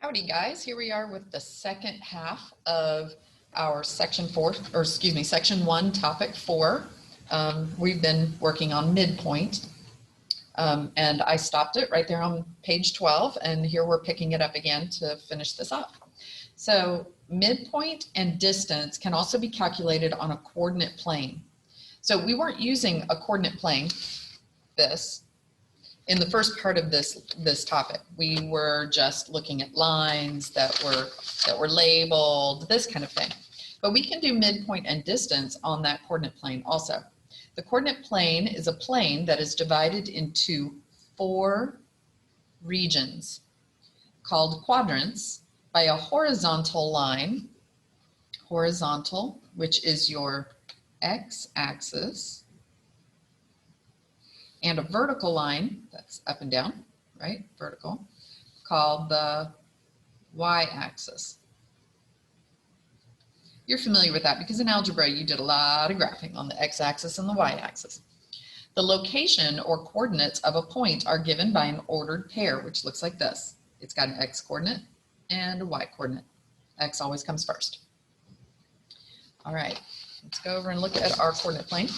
Howdy guys, here we are with the second half of our section 1, topic 4. We've been working on midpoint, and I stopped it right there on page 12, and here we're picking it up again to finish this up. So midpoint and distance can also be calculated on a coordinate plane. So we weren't using a coordinate plane, in the first part of this topic. We were just looking at lines that were labeled, this kind of thing. But we can do midpoint and distance on that coordinate plane also. The coordinate plane is a plane that is divided into 4 regions called quadrants by a horizontal line, horizontal, which is your x-axis, and a vertical line, that's up and down, right, vertical, called the y-axis. You're familiar with that because in algebra you did a lot of graphing on the x-axis and the y-axis. The location or coordinates of a point are given by an ordered pair, which looks like this. It's got an x-coordinate and a y-coordinate. X always comes first. All right, let's go over and look at our coordinate plane.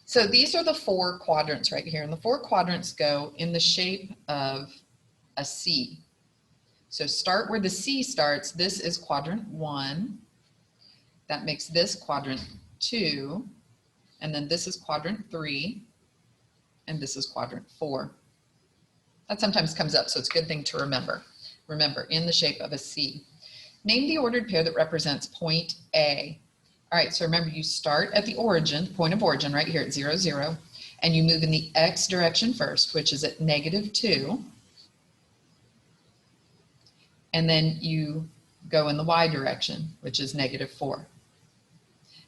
So these are the 4 quadrants right here, and the 4 quadrants go in the shape of a C. So start where the C starts. This is quadrant 1. That makes this quadrant 2, and then this is quadrant 3, and this is quadrant 4. That sometimes comes up, so it's a good thing to remember. Remember, in the shape of a C. Name the ordered pair that represents point A. All right, so remember, you start at the origin, point of origin right here at 0, 0, and you move in the x direction first, which is at -2, and then you go in the y direction, which is -4.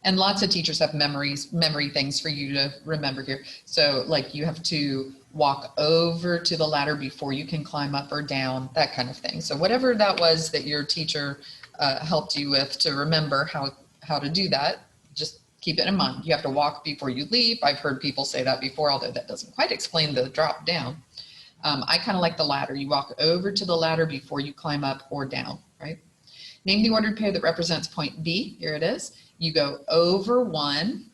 And lots of teachers have memory things for you to remember here. So like you have to walk over to the ladder before you can climb up or down, that kind of thing. So whatever that was that your teacher helped you with to remember how to do that, just keep it in mind. You have to walk before you leap. I've heard people say that before, although that doesn't quite explain the drop down. I kind of like the ladder. You walk over to the ladder before you climb up or down, right? Name the ordered pair that represents point B. Here it is. You go over 1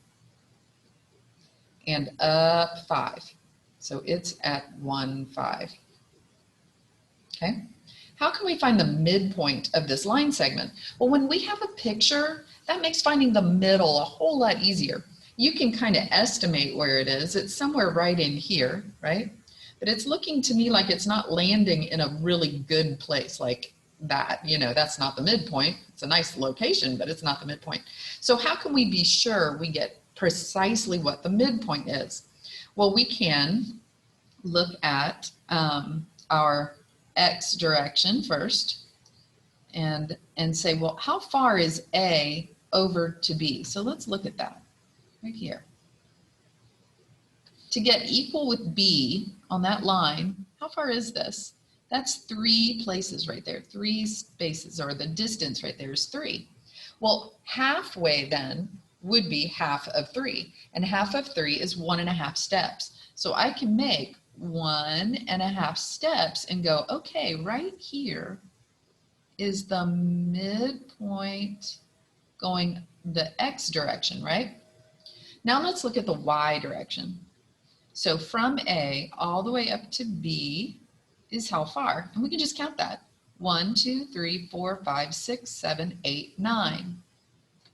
and up 5. So it's at 1, 5. Okay. How can we find the midpoint of this line segment? Well, when we have a picture, that makes finding the middle a whole lot easier. You can kind of estimate where it is. It's somewhere right in here, right? But it's looking to me like it's not landing in a really good place like that. You know, that's not the midpoint. It's a nice location, but it's not the midpoint. So how can we be sure we get precisely what the midpoint is? Well, we can look at our x direction first and say, well, how far is A over to B? So let's look at that right here. To get equal with B on that line, how far is this? That's 3 places right there, 3 spaces, or the distance right there is 3. Well, halfway then would be half of 3, and half of 3 is 1.5 steps. So I can make 1.5 steps and go, okay, right here is the midpoint going the x direction, right? Now let's look at the y direction. So from A all the way up to B is how far? And we can just count that. 1, 2, 3, 4, 5, 6, 7, 8, 9.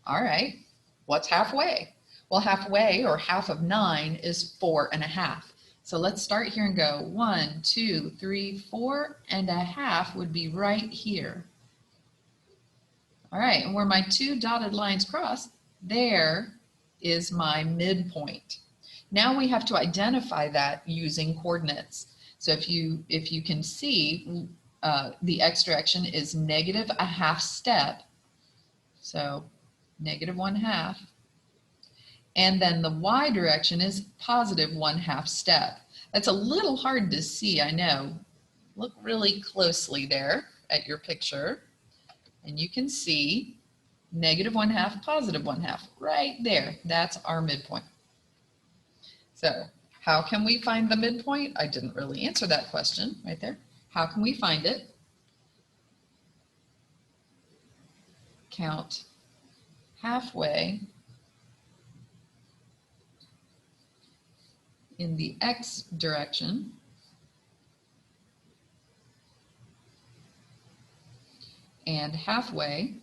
All right, what's halfway? Well, halfway, or half of 9, is 4.5. So let's start here and go 1, 2, 3, 4.5 would be right here. All right, and where my 2 dotted lines cross, there is my midpoint. Now we have to identify that using coordinates. So if you can see, the x direction is -1/2 step. So -1/2. And then the y direction is +1/2 step. That's a little hard to see, I know. Look really closely there at your picture, and you can see -1/2, +1/2 right there. That's our midpoint. So how can we find the midpoint? I didn't really answer that question right there. How can we find it? count halfway in the x direction and halfway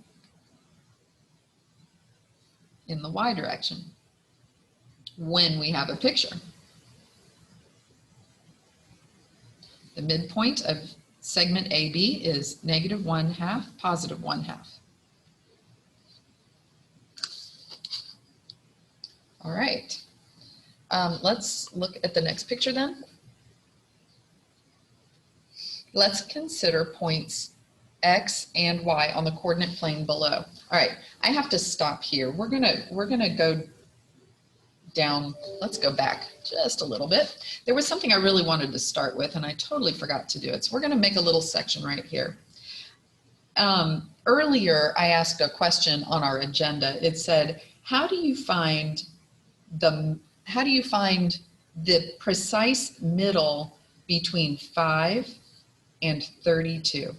in the y direction when we have a picture. The midpoint of segment AB is -1/2, +1/2. All right, let's look at the next picture then. Let's consider points X and Y on the coordinate plane below. All right, I have to stop here. We're gonna go down, let's go back just a little bit. There was something I really wanted to start with and I totally forgot to do it. So we're gonna make a little section right here. Earlier, I asked a question on our agenda. It said, how do you find the precise middle between 5 and 32?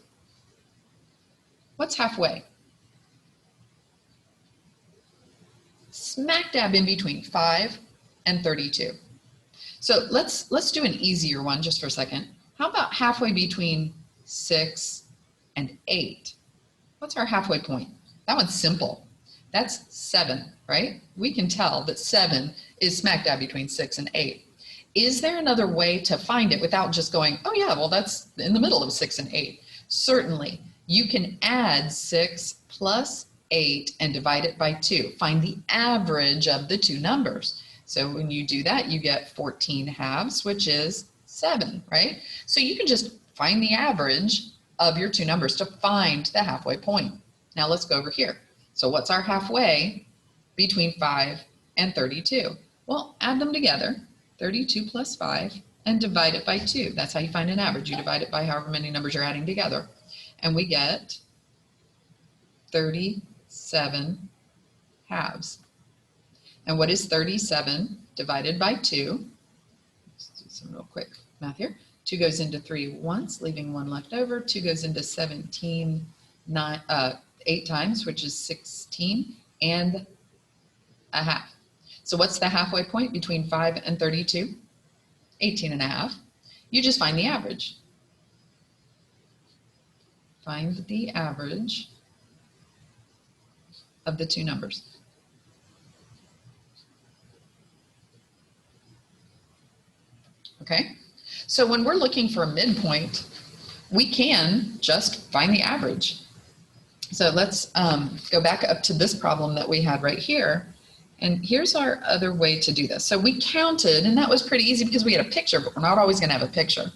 What's halfway? Smack dab in between 5 and 32. So let's do an easier one just for a second. How about halfway between 6 and 8? What's our halfway point? That one's simple. That's 7, right? We can tell that 7 is smack dab between 6 and 8. Is there another way to find it without just going, oh yeah, well that's in the middle of 6 and 8? Certainly. You can add 6 plus 8 and divide it by 2. Find the average of the two numbers. So when you do that, you get 14/2, which is 7, right? So you can just find the average of your two numbers to find the halfway point. Now let's go over here. So what's our halfway between 5 and 32? Well, add them together, 32 plus 5, and divide it by 2. That's how you find an average. You divide it by however many numbers you're adding together. And we get 37/2. And what is 37 divided by 2? Let's do some real quick math here. 2 goes into 3 once, leaving 1 left over. 2 goes into 17 8 times, which is 16.5. So what's the halfway point between 5 and 32? 18.5. You just find the average. Find the average of the two numbers. Okay, so when we're looking for a midpoint, we can just find the average. So let's go back up to this problem that we had right here. And here's our other way to do this. So we counted, and that was pretty easy because we had a picture, but we're not always going to have a picture.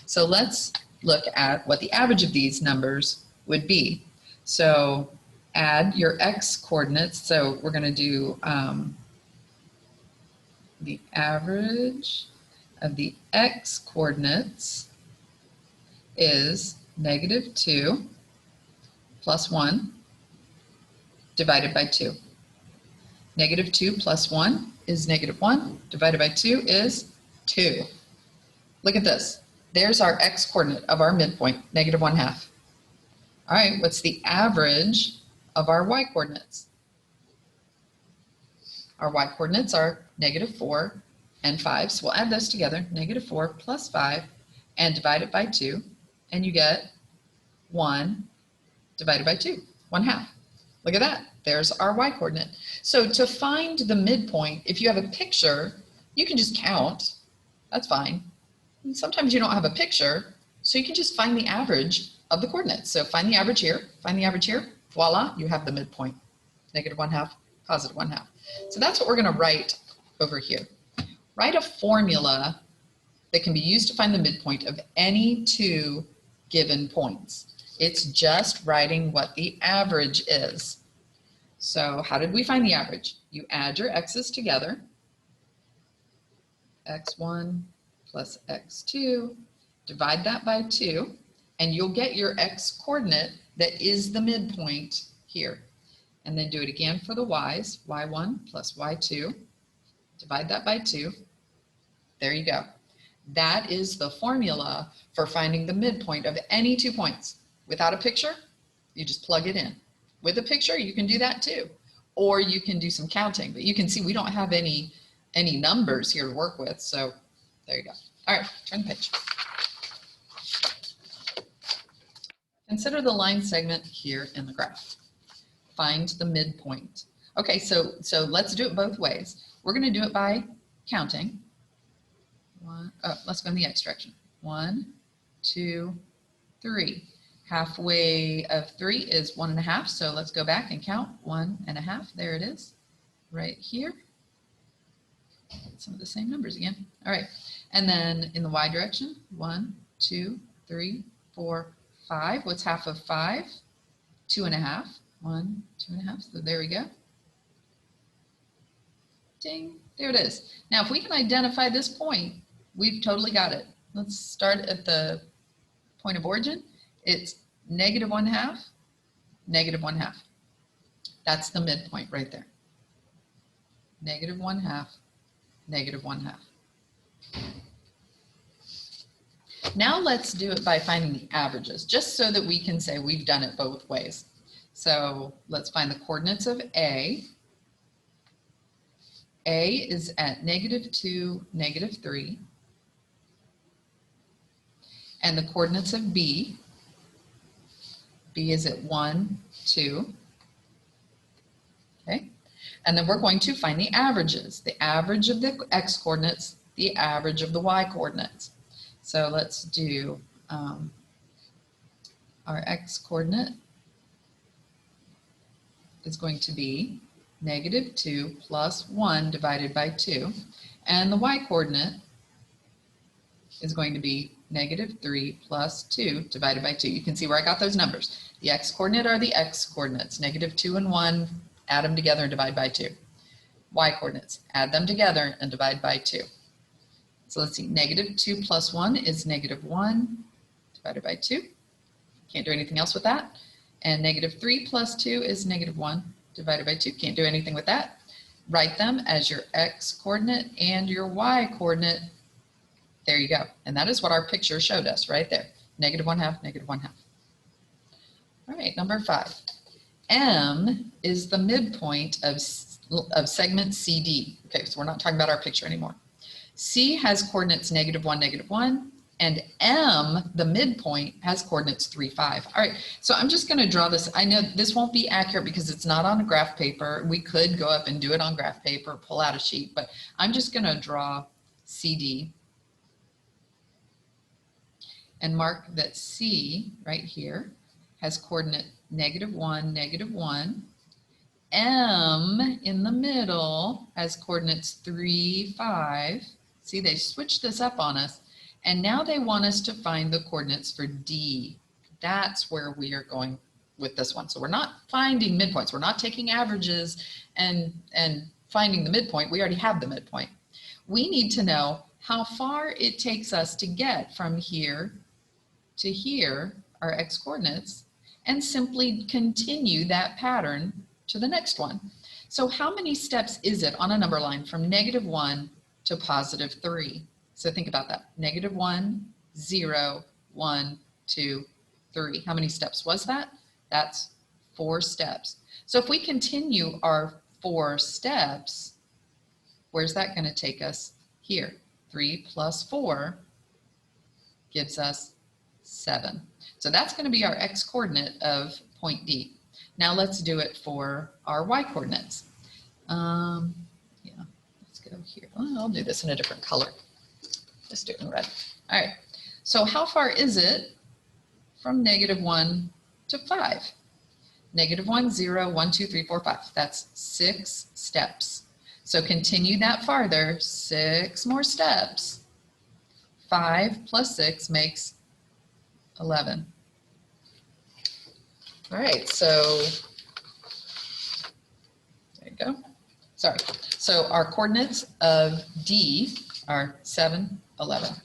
So let's look at what the average of these numbers would be. So add your x coordinates. So we're going to do the average of the x coordinates is -2 plus 1 divided by 2. -2 plus 1 is -1 divided by 2 is 2. Look at this. There's our x coordinate of our midpoint, -1/2. All right, what's the average of our y coordinates? Our y coordinates are -4 and 5. So we'll add those together, -4 plus 5, and divide it by 2, and you get 1 divided by 2, 1/2. Look at that. There's our y coordinate. So to find the midpoint, if you have a picture, you can just count. That's fine. And sometimes you don't have a picture, so you can just find the average of the coordinates. So find the average here, find the average here. Voila, you have the midpoint. -1/2, +1/2. So that's what we're going to write over here. Write a formula that can be used to find the midpoint of any two given points. It's just writing what the average is. So how did we find the average? You add your x's together, x1 plus x2, divide that by 2, and you'll get your x coordinate that is the midpoint here. And then do it again for the y's, y1 plus y2, divide that by 2. There you go. That is the formula for finding the midpoint of any 2 points. Without a picture, you just plug it in. with a picture, you can do that too. Or you can do some counting, but you can see we don't have any numbers here to work with. So there you go. All right, turn the page. Consider the line segment here in the graph. Find the midpoint. Okay, so let's do it both ways. We're going to do it by counting. Let's go in the x direction. 1, 2, 3. Halfway of 3 is 1.5. So let's go back and count 1.5. There it is, right here. Some of the same numbers again. All right, and then in the y direction, 1, 2, 3, 4, 5. What's half of 5? 2.5. 1, 2.5. So there we go. Ding, there it is. Now, if we can identify this point, we've totally got it. Let's start at the point of origin. It's -1/2, -1/2. That's the midpoint right there. -1/2, -1/2. Now let's do it by finding the averages, just so that we can say we've done it both ways. So let's find the coordinates of A. A is at -2, -3. And the coordinates of B. B is at 1, 2. Okay. And then we're going to find the averages. The average of the x coordinates, the average of the y coordinates. So let's do our x coordinate is going to be -2 plus 1 divided by 2. And the y coordinate is going to be -3 plus 2 divided by 2. You can see where I got those numbers. The x coordinate are the x coordinates. -2 and 1, add them together and divide by 2. Y coordinates, add them together and divide by 2. So let's see, -2 plus 1 is -1 divided by 2. Can't do anything else with that. And -3 plus 2 is -1 divided by 2. Can't do anything with that. Write them as your x coordinate and your y coordinate. There you go. And that is what our picture showed us right there. -1/2, -1/2. All right, number 5. M is the midpoint of segment CD. Okay, so we're not talking about our picture anymore. C has coordinates -1, -1, and M, the midpoint, has coordinates 3, 5. All right, so I'm just going to draw this. I know this won't be accurate because it's not on a graph paper. We could go up and do it on graph paper, pull out a sheet, but I'm just going to draw CD and mark that C right here has coordinate -1, -1. M in the middle has coordinates 3, 5. See, they switched this up on us. And now they want us to find the coordinates for D. That's where we are going with this one. So we're not finding midpoints. We're not taking averages and finding the midpoint. We already have the midpoint. We need to know how far it takes us to get from here to here, our x coordinates, and simply continue that pattern to the next one. So how many steps is it on a number line from -1 to +3? So think about that. -1, 0, 1, 2, 3. How many steps was that? That's 4 steps. So if we continue our 4 steps, where's that going to take us? Here. 3 plus 4 gives us 7. So that's going to be our x coordinate of point D. Now let's do it for our y coordinates. Yeah, let's go here. Well, I'll do this in a different color. Just do it in red. All right. So how far is it from -1 to 5? -1, 0, 1, 2, 3, 4, 5. That's 6 steps. So continue that farther. 6 more steps. 5 plus 6 makes 11. All right, so there you go. Sorry. So our coordinates of D are 7, 11.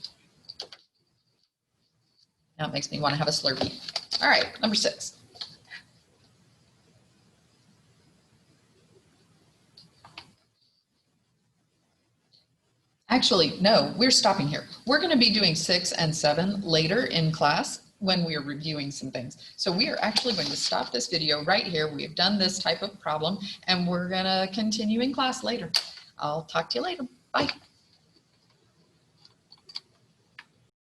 Now it makes me want to have a Slurpee. All right, number 6. Actually, no, we're stopping here. We're going to be doing 6 and 7 later in class. when we are reviewing some things. So we are actually going to stop this video right here. We have done this type of problem and we're going to continue in class later. I'll talk to you later. Bye.